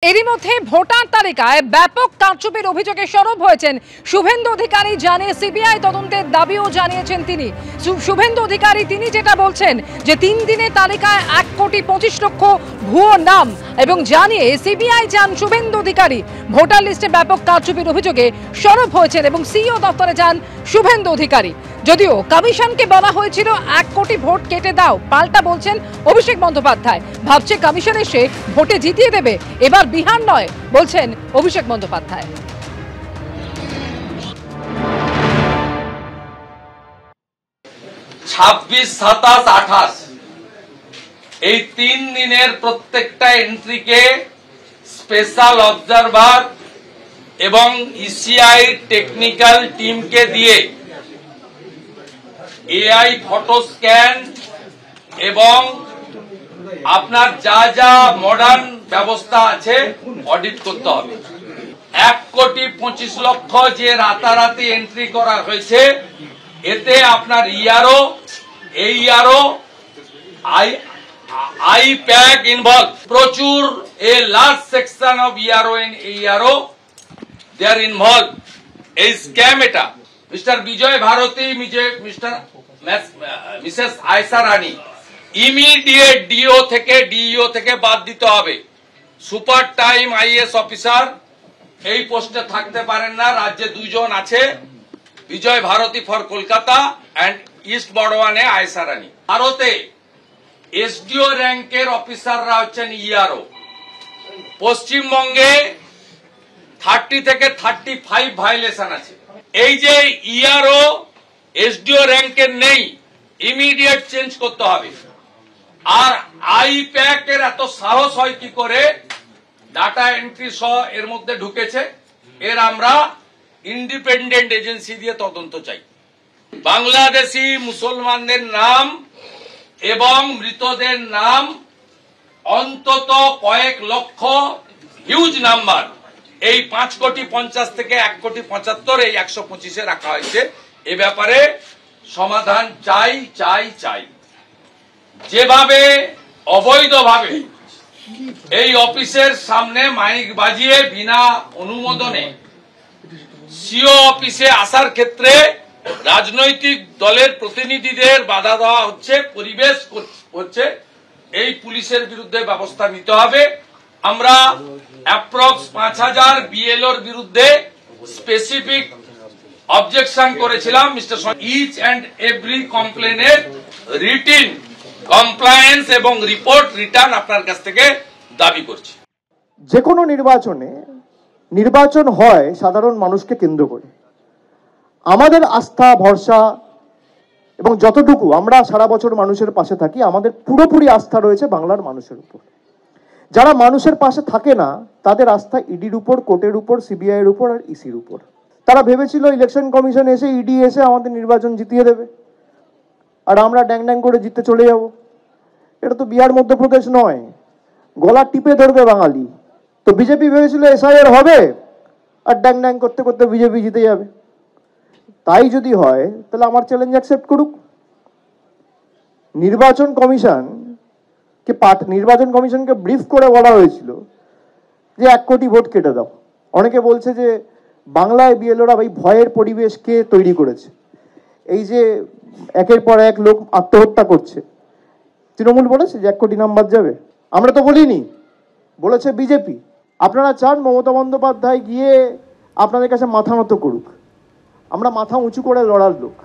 এরই মধ্যে ভোটার তালিকায় ব্যাপক কারচুপির অভিযোগে সরব হয়েছেন শুভেন্দু অধিকারী। জানিয়ে সিবিআই তদন্তের দাবিও জানিয়েছেন তিনি। শুভেন্দু অধিকারী তিনি যেটা বলছেন যে 3 দিনে তালিকায় 1,25,00,000 ভুয়ো নাম এবং জানিয়ে সিবিআই যান শুভেন্দু অধিকারী। ভোটার লিস্টে ব্যাপক কারচুপির অভিযোগে সরব হয়েছেন এবং সিইও দপ্তরে যান শুভেন্দু অধিকারী। যদিও কমিশনকে বলা হয়েছিল 1 কোটি ভোট কেটে দাও, পাল্টা বলছেন অভিষেক বন্দ্যোপাধ্যায় ভাবছে কমিশন এসে ভোটে জিতিয়ে দেবে, এবার বিহার নয় বলছেন অভিষেক বন্দ্যোপাধ্যায়। 26, 27, 28 এই 3 দিনের প্রত্যেকটা এন্ট্রিকে স্পেশাল অবজারভার এবং ইসিআই টেকনিক্যাল টিমকে দিয়ে এআই ফটো স্ক্যান এবং আপনার যা যা মডার্ন ব্যবস্থা আছে অডিট করতে হবে। 1,25,00,000 যে রাতারাতি এন্ট্রি করা হয়েছে, এতে আপনার ইআরও, এইআরও, আইপ্যাক ইনভলভ, প্রচুর a large section of ERO and AERO they are involve. এই স্ক্যাম এটা Mr Vijay Bharati, Mrs Aysha Rani immediate DO থেকে বাদ দিতে হবে। সুপার টাইম আইএস অফিসার এই পোস্টে থাকতে পারেন না। রাজ্যে 2 জন আছে, Bijay Bharati for Kolkata and east বর্ডওয়ানে আয়সা রানী। ভারতে এসডিও র্যাঙ্কের অফিসাররা হচ্ছেন ইআরও। পশ্চিমবঙ্গে 30 থেকে 35 ভায়োলেশন আছে। এই যে ইআরও এসডিও র্যাঙ্কের নেই, ইমিডিয়েট চেঞ্জ করতে হবে। আর আইপ্যাক এর এত সাহস হয় কি করে ডাটা এন্ট্রি সহ এর মধ্যে ঢুকেছে? এর আমরা ইন্ডিপেন্ডেন্ট এজেন্সি দিয়ে তদন্ত চাই। বাংলাদেশি মুসলমানদের নাম এবং মৃতদের নাম অন্তত কয়েক লক্ষ, হিউজ নাম্বার, এই 5,50,00,000 থেকে 1,75,00,000 এই 125-এ রাখা হয়েছে। এ ব্যাপারে সমাধান চাই চাই চাই। যেভাবে অবৈধভাবে এই অফিসের সামনে মাইক বাজিয়ে বিনা অনুমোদনে সিও অফিসে আসার ক্ষেত্রে রাজনৈতিক দলের প্রতিনিধিদের বাধা দেওয়া হচ্ছে, পরিবেশ হচ্ছে, এই পুলিশের বিরুদ্ধে ব্যবস্থা নিতে হবে। আমরা অ্যাপ্রক্স 5,000 বিএলওর বিরুদ্ধে স্পেসিফিক অবজেকশন করেছিলাম। মিস্টার ইচ অ্যান্ড এভরি কমপ্লেনের রিটিন কমপ্লায়েন্স এবং রিপোর্ট রিটার্ন আপনার কাছ থেকে দাবি করছি। যে কোনো নির্বাচন হয় সাধারণ মানুষকে কেন্দ্র করে। আমাদের আস্থা, ভরসা এবং যতটুকু আমরা সারা বছর মানুষের পাশে থাকি, আমাদের পুরোপুরি আস্থা রয়েছে বাংলার মানুষের উপর। যারা মানুষের পাশে থাকে না, তাদের আস্থা ইডির উপর, কোর্টের উপর, সিবিআই এর উপর আর ইসির উপর। তারা ভেবেছিল ইলেকশন কমিশন এসে, ইডি এসে আমাদের নির্বাচন জিতিয়ে দেবে আর আমরা ড্যাং ড্যাং করে জিততে চলে যাব। এটা তো বিহার, মধ্যপ্রদেশ নয়, গলা টিপে ধরবে বাঙালি। তো বিজেপি ভেবেছিল এসআইআর হবে আর ড্যাং ড্যাং করতে করতে বিজেপি জিতে যাবে। তাই যদি হয় তাহলে আমার চ্যালেঞ্জ অ্যাকসেপ্ট করুক। নির্বাচন কমিশনকে ব্রিফ করে বলা হয়েছিল যে 1 কোটি ভোট কেটে দাও। অনেকে বলছে যে বাংলায় বিএলওরা ভাই ভয়ের পরিবেশ কে তৈরি করেছে? এই যে একের পর এক লোক আত্মহত্যা করছে, তৃণমূল বলেছে যে 1 কোটি নাম বাদ যাবে? আমরা তো বলিনি, বলেছে বিজেপি। আপনারা চান মমতা বন্দ্যোপাধ্যায় গিয়ে আপনাদের কাছে মাথা নত করুক, আমরা মাথা উঁচু করে লড়ার লোক।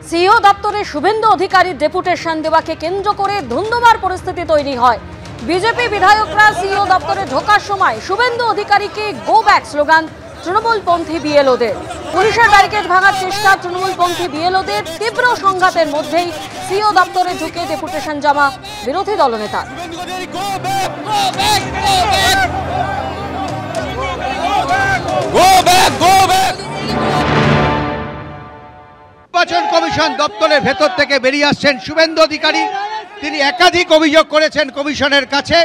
সিইও দপ্তরে শুভেন্দু অধিকারীর ডেপুটেশন দেওয়াকে কেন্দ্র করে ধুন্ধুমার পরিস্থিতি তৈরি হয়। বিজেপি বিধায়করা সিইও দপ্তরে ঢোকার সময় শুভেন্দু অধিকারীকে গো ব্যাক স্লোগান তৃণমূলপন্থী বিএলওদের। পুলিশের ব্যারিকেড ভাঙার চেষ্টা তৃণমূলপন্থী বিএলওদের। তীব্র সংঘাতের মধ্যেই সিইও দপ্তরে ঢুকে ডেপুটেশন জমা বিরোধী দলনেতা। নির্বাচন কমিশন দপ্তরের ভেতর থেকে বেরিয়ে আসছেন শুভেন্দু অধিকারী। তিনি একাধিক অভিযোগ করেছেন কমিশনের কাছে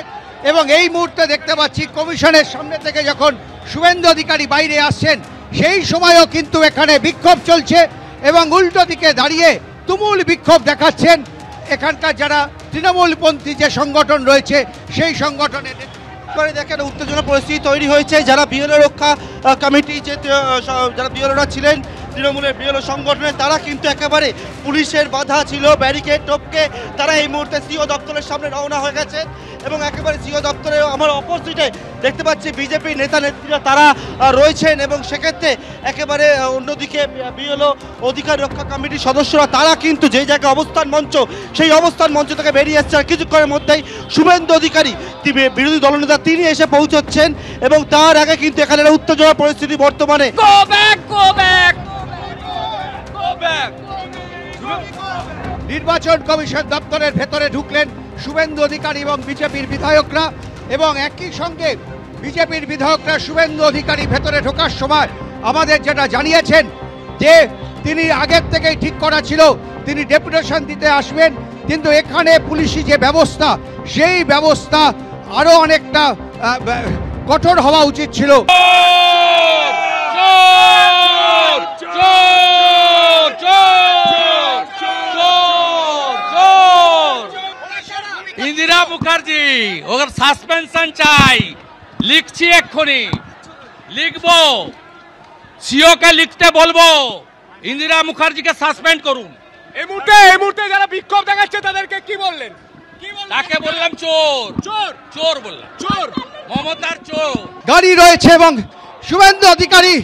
এবং এই মুহূর্তে দেখতে পাচ্ছি কমিশনের সামনে থেকে যখন শুভেন্দু অধিকারী বাইরে আসছেন, সেই সময়ও কিন্তু এখানে বিক্ষোভ চলছে এবং উল্টো দিকে দাঁড়িয়ে তুমুল বিক্ষোভ দেখাচ্ছেন এখানকার যারা তৃণমূলপন্থী যে সংগঠন রয়েছে সেই সংগঠনের করে দেখেন উত্তেজনা পরিস্থিতি তৈরি হয়েছে। যারা বিএলও রক্ষা কমিটি যারা বিএলওরা ছিলেন তৃণমূলের বিএলও সংগঠনের, তারা কিন্তু একেবারে পুলিশের বাধা ছিল, ব্যারিকেড টপকে তারা এই মুহূর্তে সিও দপ্তরের সামনে রওনা হয়ে গেছে। এবং একেবারে সিও দপ্তরে আমার অপোজিটে দেখতে পাচ্ছি বিজেপি নেতা নেত্রীরা তারা রয়েছেন। এবং সেক্ষেত্রে একেবারে অন্যদিকে বিএলও অধিকার রক্ষা কমিটির সদস্যরা তারা কিন্তু যে জায়গায় অবস্থান মঞ্চ, সেই অবস্থান মঞ্চ থেকে বেরিয়ে আসছে। আর কিছুক্ষণের মধ্যেই শুভেন্দু অধিকারী বিরোধী দলনেতা তিনি এসে পৌঁছচ্ছেন এবং তার আগে কিন্তু এখানে উত্তেজনা পরিস্থিতি বর্তমানে। নির্বাচন কমিশন দপ্তরের ভেতরে ঢুকলেন শুভেন্দু অধিকারী এবং বিজেপির বিধায়করা, এবং একই সঙ্গে বিজেপির বিধায়করা শুভেন্দু অধিকারী ভেতরে ঢোকার সময় আমাদের যেটা জানিয়েছেন যে তিনি আগের থেকেই ঠিক করা ছিল তিনি ডেপুটেশন দিতে আসবেন, কিন্তু এখানে পুলিশি যে ব্যবস্থা সেই ব্যবস্থা আরো অনেকটা কঠোর হওয়া উচিত ছিল। ইন্দিরা মুখার্জি ওর সাসপেনশন চাই, লিখছি এক্ষুনি, লিখবো, সিওকে লিখতে বলবো ইন্দিরা মুখার্জিকে সাসপেন্ড করুন। এই মুহূর্তে যারা বিক্ষোভ দেখাচ্ছে তাদেরকে কি বললেন? তাকে বললাম চোর, চোর, চোর বললাম, চোর, মমতার চোর। গাড়ি রয়েছে এবং শুভেন্দু অধিকারী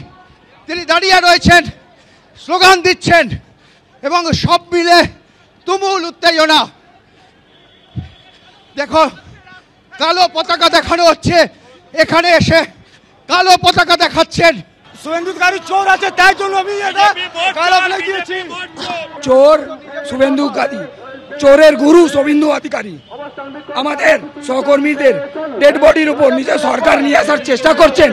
তিনি দাঁড়িয়ে রয়েছেন, স্লোগান দিচ্ছেন এবং সব মিলে তুমুল উত্তেজনা। দেখো কালো পতাকা দেখানো হচ্ছে, এখানে এসে কালো পতাকা দেখাচ্ছেন। শুভেন্দু অধিকারী চোর আছে, তাই জন্য আমি এটা কালো ফ্ল্যাগ দিয়েছি। চোর শুভেন্দু অধিকারী, চোরের গুরু শুভেন্দু অধিকারী আমাদের সহকর্মীদের ডেড বডির উপর নিজে সরকার নিয়ে আসার চেষ্টা করছেন।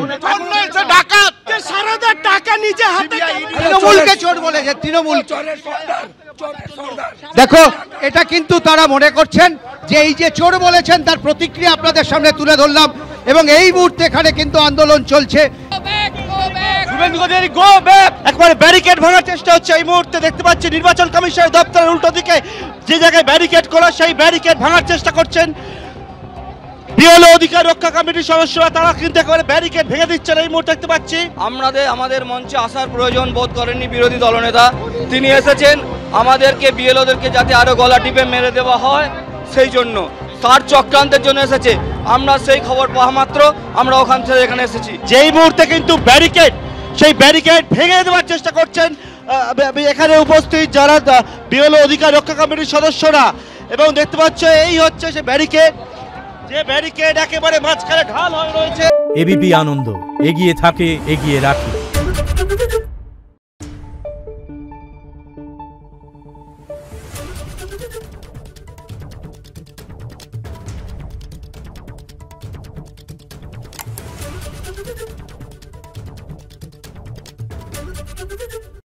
সারাদের টাকা নিজে হাতে, তৃণমূলকে চোর বলেছে, তৃণমূল চোরের সর্দার, চোরের সর্দার। দেখো এটা কিন্তু তারা মনে করছেন যে এই যে চোর বলেছেন তার প্রতিক্রিয়া আপনাদের সামনে তুলে ধরলাম। এবং এই মুহূর্তে এখানে কিন্তু আন্দোলন চলছে। একবারে ব্যারিকেড ভাঙার চেষ্টা হচ্ছে। এই মুহূর্তে দেখতে পাচ্ছি নির্বাচন কমিশনের দপ্তরের উল্টো দিকে যে জায়গায় ব্যারিকেড করা, সেই ব্যারিকেড ভাঙার চেষ্টা করছেন বিএলও অধিকার রক্ষা কমিটির সদস্যরা, তারা কিন্তু একেবারে ব্যারিকেড ভেঙে দিচ্ছেন। এই মুহূর্তে দেখতে পাচ্ছি আমাদের মঞ্চে আসার প্রয়োজন বোধ করেননি বিরোধী দলনেতা, তিনি এসেছেন আমাদেরকে বিএলওদেরকে যাতে আরো গলা টিপে মেরে দেওয়া হয় সেই জন্য, তার চক্রান্তের জন্য এসেছে। আমরা সেই খবর পাওয়া মাত্র আমরা ওখান থেকে এখানে এসেছি। যেই মুহূর্তে কিন্তু ব্যারিকেড, সেই ব্যারিকেড ভেঙে দেওয়ার চেষ্টা করছেন এখানে উপস্থিত যারা বিএলও অধিকার রক্ষা কমিটির সদস্যরা। এবং দেখতে পাচ্ছ এই হচ্ছে সে ব্যারিকেড, যে ব্যারিকেড একেবারে মাঝখানে ঢাল হয়ে রয়েছে। এবিপি আনন্দ, এগিয়ে থাকে, এগিয়ে রাখে।